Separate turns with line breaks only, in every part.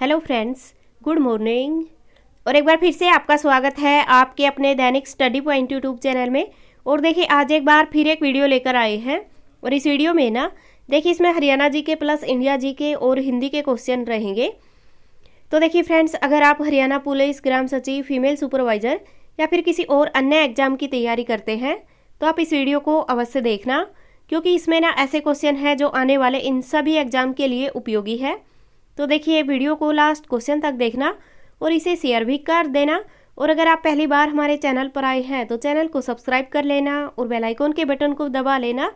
Hello friends, good morning. और एक बार फिर से आपका स्वागत है आपके अपने दैनिक स्टडी पॉइंट यूट्यूब चैनल में। और देखिए आज एक बार फिर एक वीडियो लेकर आए हैं। और इस वीडियो में ना देखिए इसमें हरियाणा जी के प्लस इंडिया जी के और हिंदी के क्वेश्चन रहेंगे। तो देखिए फ्रेंड्स, अगर आप हरियाणा पुलिस, ग्राम सचिव, फीमेल सुपरवाइज़र या फिर किसी और अन्य एग्जाम की तैयारी करते हैं तो आप इस वीडियो को अवश्य देखना, क्योंकि इसमें ना ऐसे क्वेश्चन हैं जो आने वाले इन सभी एग्जाम के लिए उपयोगी है। तो देखिए वीडियो को लास्ट क्वेश्चन तक देखना और इसे शेयर भी कर देना। और अगर आप पहली बार हमारे चैनल पर आए हैं तो चैनल को सब्सक्राइब कर लेना और बेल आइकन के बटन को दबा लेना,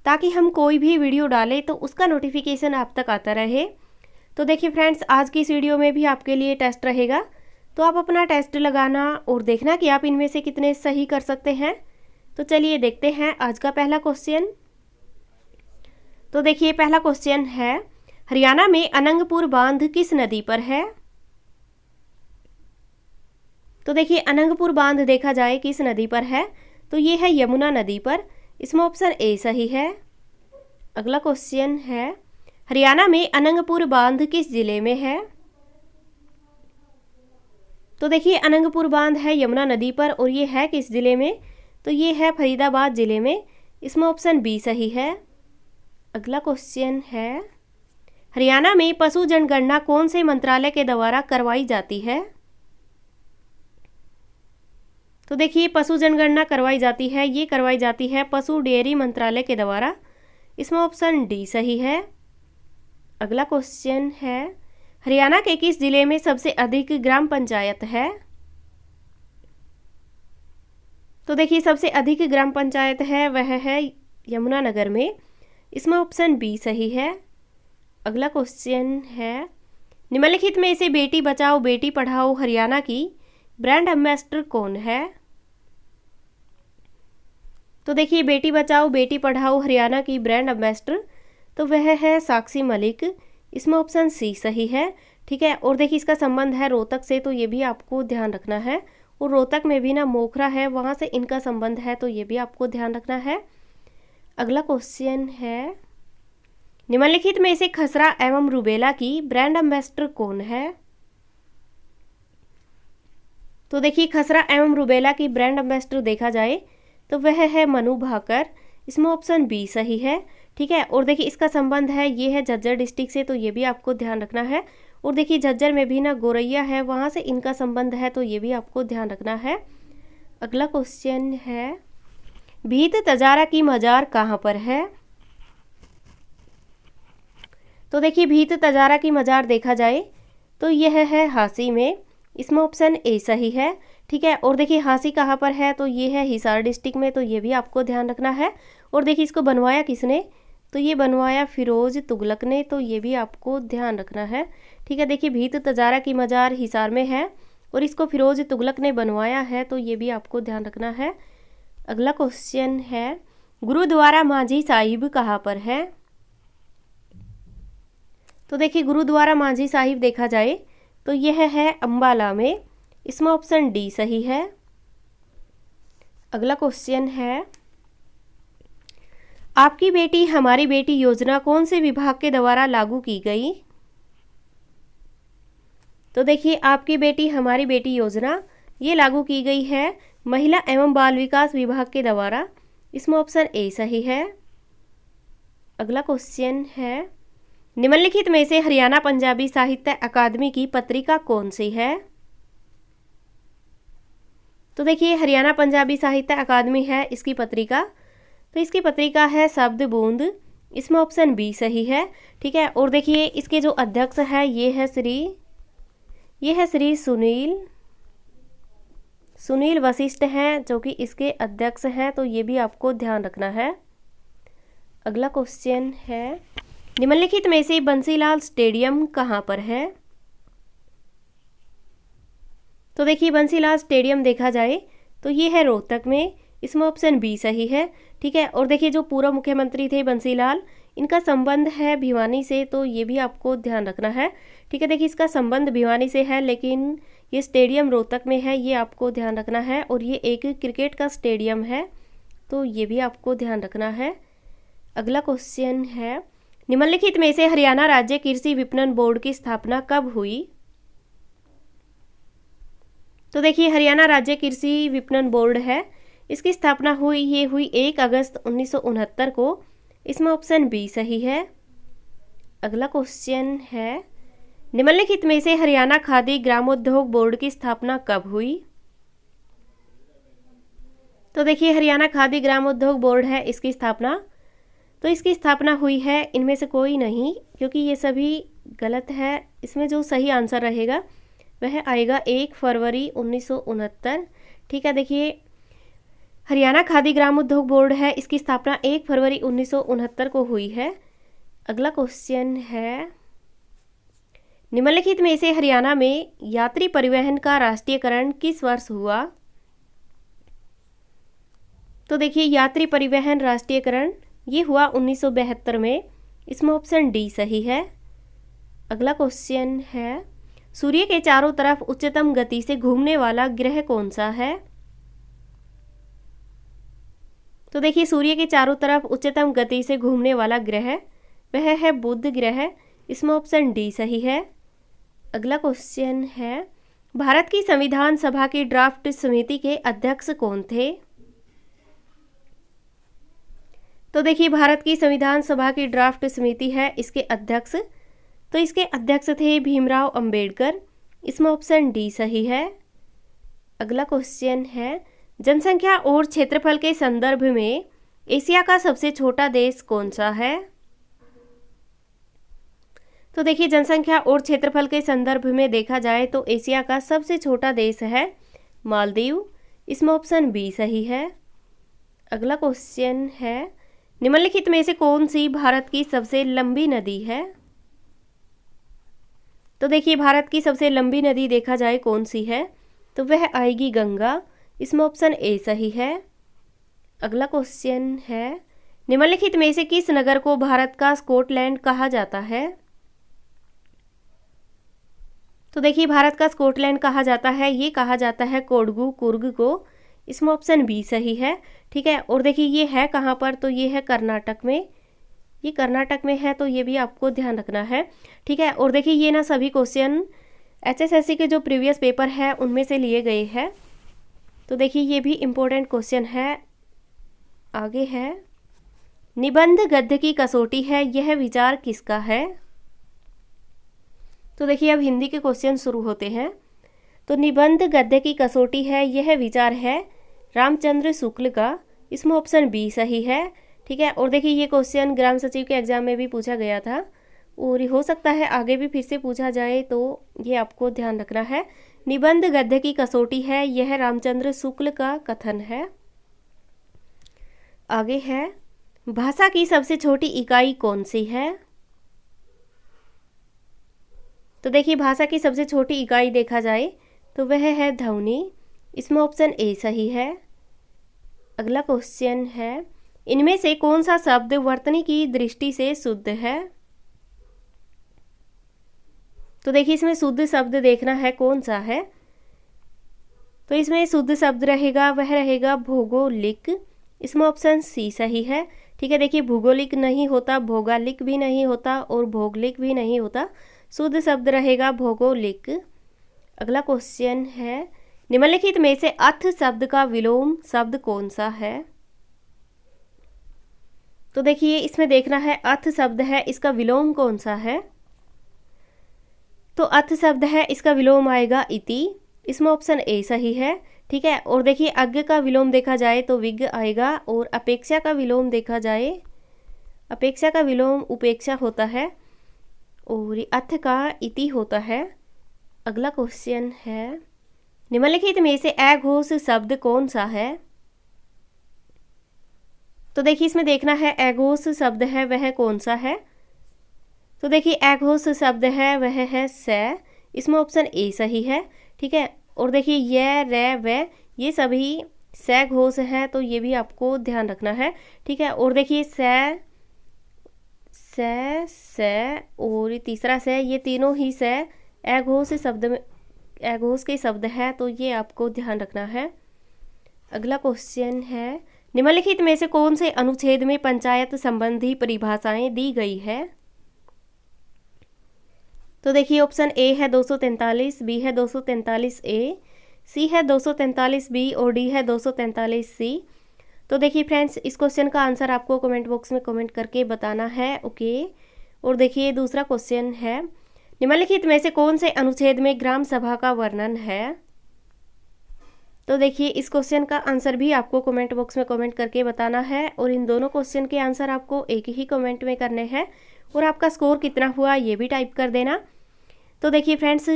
ताकि हम कोई भी वीडियो डालें तो उसका नोटिफिकेशन आप तक आता रहे। तो देखिए फ्रेंड्स, आज की इस वीडियो में भी आपके लिए टेस्ट रहेगा, तो आप अपना टेस्ट लगाना और देखना कि आप इनमें से कितने सही कर सकते हैं। तो चलिए देखते हैं आज का पहला क्वेश्चन। तो देखिए पहला क्वेश्चन है, हरियाणा में अनंगपुर बांध किस नदी पर है? तो देखिए अनंगपुर बांध देखा जाए किस नदी पर है तो ये है यमुना नदी पर। इसमें ऑप्शन ए सही है। अगला क्वेश्चन है, हरियाणा में अनंगपुर बांध किस जिले में है? तो देखिए अनंगपुर बांध है यमुना नदी पर और ये है किस जिले में? तो ये है फरीदाबाद जिले में। इसमें ऑप्शन बी सही है। अगला क्वेश्चन है, हरियाणा में पशु जनगणना कौन से मंत्रालय के द्वारा करवाई जाती है? तो देखिए पशु जनगणना करवाई जाती है, ये करवाई जाती है पशु डेयरी मंत्रालय के द्वारा। इसमें ऑप्शन डी सही है। अगला क्वेश्चन है, हरियाणा के किस जिले में सबसे अधिक ग्राम पंचायत है? तो देखिए सबसे अधिक ग्राम पंचायत है वह है यमुनानगर में। इसमें ऑप्शन बी सही है। अगला क्वेश्चन है, निम्नलिखित में से बेटी बचाओ बेटी पढ़ाओ हरियाणा की ब्रांड एम्बेसडर कौन है? तो देखिए बेटी बचाओ बेटी पढ़ाओ हरियाणा की ब्रांड एम्बेसडर तो वह है साक्षी मलिक। इसमें ऑप्शन सी सही है। ठीक है, और देखिए इसका संबंध है रोहतक से, तो ये भी आपको ध्यान रखना है। और रोहतक में भी ना मोखरा है, वहाँ से इनका संबंध है, तो ये भी आपको ध्यान रखना है। अगला क्वेश्चन है, निम्नलिखित में से खसरा एवं रूबेला की ब्रांड एम्बेसडर कौन है? तो देखिए खसरा एवं रूबेला की ब्रांड एम्बेसडर देखा जाए तो वह है मनु भाकर। इसमें ऑप्शन बी सही है। ठीक है, और देखिए इसका संबंध है ये है झज्जर डिस्ट्रिक्ट से, तो ये भी आपको ध्यान रखना है। और देखिए झज्जर में भी ना गोरैया है, वहाँ से इनका संबंध है, तो ये भी आपको ध्यान रखना है। अगला क्वेश्चन है, भीत तजारा की मजार कहाँ पर है? तो देखिए भीत तजारा की मजार देखा जाए तो यह है हांसी में। इसमें ऑप्शन ए सही है। ठीक है, और देखिए हांसी कहाँ पर है तो ये है हिसार डिस्ट्रिक्ट में, तो ये भी आपको ध्यान रखना है। और देखिए इसको बनवाया किसने? तो ये बनवाया फिरोज तुगलक ने, तो ये भी आपको ध्यान रखना है। ठीक है, देखिए भीत तजारा की मजार हिसार में है और इसको फिरोज तुगलक ने बनवाया है, तो ये भी आपको ध्यान रखना है। अगला क्वेश्चन है, गुरुद्वारा माझी साहिब कहाँ पर है? तो देखिए गुरुद्वारा माझी साहिब देखा जाए तो यह है अंबाला में। इसमें ऑप्शन डी सही है। अगला क्वेश्चन है, आपकी बेटी हमारी बेटी योजना कौन से विभाग के द्वारा लागू की गई? तो देखिए आपकी बेटी हमारी बेटी योजना ये लागू की गई है महिला एवं बाल विकास विभाग के द्वारा। इसमें ऑप्शन ए सही है। अगला क्वेश्चन है, निम्नलिखित में से हरियाणा पंजाबी साहित्य अकादमी की पत्रिका कौन सी है? तो देखिए हरियाणा पंजाबी साहित्य अकादमी है इसकी पत्रिका, तो इसकी पत्रिका है शब्द बूंद। इसमें ऑप्शन बी सही है। ठीक है, और देखिए इसके जो अध्यक्ष है ये है श्री सुनील वशिष्ठ हैं, जो कि इसके अध्यक्ष हैं, तो ये भी आपको ध्यान रखना है। अगला क्वेश्चन है, निम्नलिखित में से बंसीलाल स्टेडियम कहाँ पर है? तो देखिए बंसीलाल स्टेडियम देखा जाए तो ये है रोहतक में। इसमें ऑप्शन बी सही है। ठीक है, और देखिए जो पूर्व मुख्यमंत्री थे बंसीलाल, इनका संबंध है भिवानी से, तो ये भी आपको ध्यान रखना है। ठीक है, देखिए इसका संबंध भिवानी से है, लेकिन ये स्टेडियम रोहतक में है, ये आपको ध्यान रखना है। और ये एक क्रिकेट का स्टेडियम है, तो ये भी आपको ध्यान रखना है। अगला क्वेश्चन है, निम्नलिखित में से हरियाणा राज्य कृषि विपणन बोर्ड की स्थापना कब हुई? तो देखिए हरियाणा राज्य कृषि विपणन बोर्ड है, इसकी स्थापना हुई 1 अगस्त 1969 को। इसमें ऑप्शन बी सही है। अगला क्वेश्चन है, निम्नलिखित में से हरियाणा खादी ग्रामोद्योग बोर्ड की स्थापना कब हुई? तो देखिए हरियाणा खादी ग्रामोद्योग बोर्ड है, इसकी स्थापना हुई है इनमें से कोई नहीं, क्योंकि ये सभी गलत है। इसमें जो सही आंसर रहेगा वह आएगा 1 फरवरी 1969। ठीक है, देखिए हरियाणा खादी ग्रामोद्योग बोर्ड है, इसकी स्थापना 1 फरवरी 1969 को हुई है। अगला क्वेश्चन है, निम्नलिखित में से हरियाणा में यात्री परिवहन का राष्ट्रीयकरण किस वर्ष हुआ? तो देखिए यात्री परिवहन राष्ट्रीयकरण ये हुआ 1972 में। इसमें ऑप्शन डी सही है। अगला क्वेश्चन है, सूर्य के चारों तरफ उच्चतम गति से घूमने वाला ग्रह कौन सा है? तो देखिए सूर्य के चारों तरफ उच्चतम गति से घूमने वाला ग्रह वह है बुध ग्रह। इसमें ऑप्शन डी सही है। अगला क्वेश्चन है, भारत की संविधान सभा की ड्राफ्ट समिति के अध्यक्ष कौन थे? तो देखिए भारत की संविधान सभा की ड्राफ्ट समिति है, इसके अध्यक्ष थे भीमराव अंबेडकर। इसमें ऑप्शन डी सही है। अगला क्वेश्चन है, जनसंख्या और क्षेत्रफल के संदर्भ में एशिया का सबसे छोटा देश कौन सा है? तो देखिए जनसंख्या और क्षेत्रफल के संदर्भ में देखा जाए तो एशिया का सबसे छोटा देश है मालदीव। इसमें ऑप्शन बी सही है। अगला क्वेश्चन है, निम्नलिखित में से कौन सी भारत की सबसे लंबी नदी है? तो देखिए भारत की सबसे लंबी नदी देखा जाए कौन सी है, तो वह आएगी गंगा। इसमें ऑप्शन ए सही है। अगला क्वेश्चन है, निम्नलिखित में से किस नगर को भारत का स्कॉटलैंड कहा जाता है? तो देखिए भारत का स्कॉटलैंड कहा जाता है, ये कहा जाता है कोडगू कुर्ग को। इसमें ऑप्शन बी सही है। ठीक है, और देखिए ये है कहाँ पर, तो ये है कर्नाटक में। ये कर्नाटक में है, तो ये भी आपको ध्यान रखना है। ठीक है, और देखिए ये ना सभी क्वेश्चन HSSC के जो प्रीवियस पेपर है उनमें से लिए गए हैं, तो देखिए ये भी इम्पोर्टेंट क्वेश्चन है। आगे है, निबंध गद्य की कसौटी है, यह विचार किसका है? तो देखिए अब हिंदी के क्वेश्चन शुरू होते हैं। तो निबंध गद्य की कसौटी है, यह विचार है रामचंद्र शुक्ल का। इसमें ऑप्शन बी सही है। ठीक है, और देखिए ये क्वेश्चन ग्राम सचिव के एग्जाम में भी पूछा गया था और हो सकता है आगे भी फिर से पूछा जाए, तो ये आपको ध्यान रखना है। निबंध गद्य की कसौटी है, यह रामचंद्र शुक्ल का कथन है। आगे है, भाषा की सबसे छोटी इकाई कौन सी है? तो देखिए भाषा की सबसे छोटी इकाई देखा जाए तो वह है ध्वनि। इसमें ऑप्शन ए सही है। अगला क्वेश्चन है, इनमें से कौन सा शब्द वर्तनी की दृष्टि से शुद्ध है? तो देखिए इसमें शुद्ध शब्द देखना है कौन सा है, तो इसमें शुद्ध शब्द रहेगा वह रहेगा भौगोलिक। इसमें ऑप्शन सी सही है। ठीक है, देखिए भूगोलिक नहीं होता, भौगोलिक भी नहीं होता और भौगोलिक भी नहीं होता, शुद्ध शब्द रहेगा भौगोलिक। अगला क्वेश्चन है, निम्नलिखित में से अथ शब्द का विलोम शब्द कौन सा है? तो देखिए इसमें देखना है अथ शब्द है, इसका विलोम कौन सा है? तो अथ शब्द है, इसका विलोम आएगा इति। इसमें ऑप्शन ए सही है। ठीक है, और देखिए अज्ञ का विलोम देखा जाए तो विज्ञ आएगा, और अपेक्षा का विलोम देखा जाए, अपेक्षा का विलोम उपेक्षा होता है, और अथ का इति होता है। अगला क्वेश्चन है, निम्नलिखित में से अघोष शब्द कौन सा है? तो देखिए इसमें देखना है अघोष शब्द है वह कौन सा है, तो देखिए अघोष शब्द है वह है स। इसमें ऑप्शन ए सही है। ठीक है, और देखिए य रे व ये सभी स घोष है, तो ये भी आपको ध्यान रखना है। ठीक है, और देखिए स और तीसरा स, ये तीनों ही स अघोष शब्द में अघोष के शब्द है, तो ये आपको ध्यान रखना है। अगला क्वेश्चन है, निम्नलिखित में से कौन से अनुच्छेद में पंचायत संबंधी परिभाषाएं दी गई है? तो देखिए ऑप्शन ए है 243, बी है 243 ए, सी है 243 बी और डी है 243 सी। तो देखिए फ्रेंड्स, इस क्वेश्चन का आंसर आपको कमेंट बॉक्स में कमेंट करके बताना है। ओके। और देखिए दूसरा क्वेश्चन है, निम्नलिखित में से कौन से अनुच्छेद में ग्राम सभा का वर्णन है। तो देखिए इस क्वेश्चन का आंसर भी आपको कमेंट बॉक्स में कमेंट करके बताना है और इन दोनों क्वेश्चन के आंसर आपको एक ही कमेंट में करने हैं और आपका स्कोर कितना हुआ ये भी टाइप कर देना। तो देखिए फ्रेंड्स,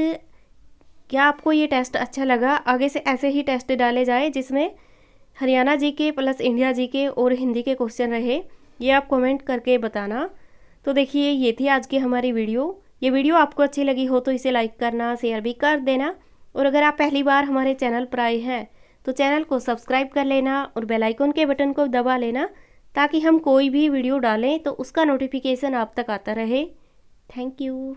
क्या आपको ये टेस्ट अच्छा लगा? आगे से ऐसे ही टेस्ट डाले जाए जिसमें Haryana GK plus India GK और हिंदी के क्वेश्चन रहे, ये आप कमेंट करके बताना। तो देखिए ये थी आज की हमारी वीडियो। ये वीडियो आपको अच्छी लगी हो तो इसे लाइक करना, शेयर भी कर देना और अगर आप पहली बार हमारे चैनल पर आए हैं तो चैनल को सब्सक्राइब कर लेना और बेल आइकन के बटन को दबा लेना ताकि हम कोई भी वीडियो डालें तो उसका नोटिफिकेशन आप तक आता रहे। Thank you.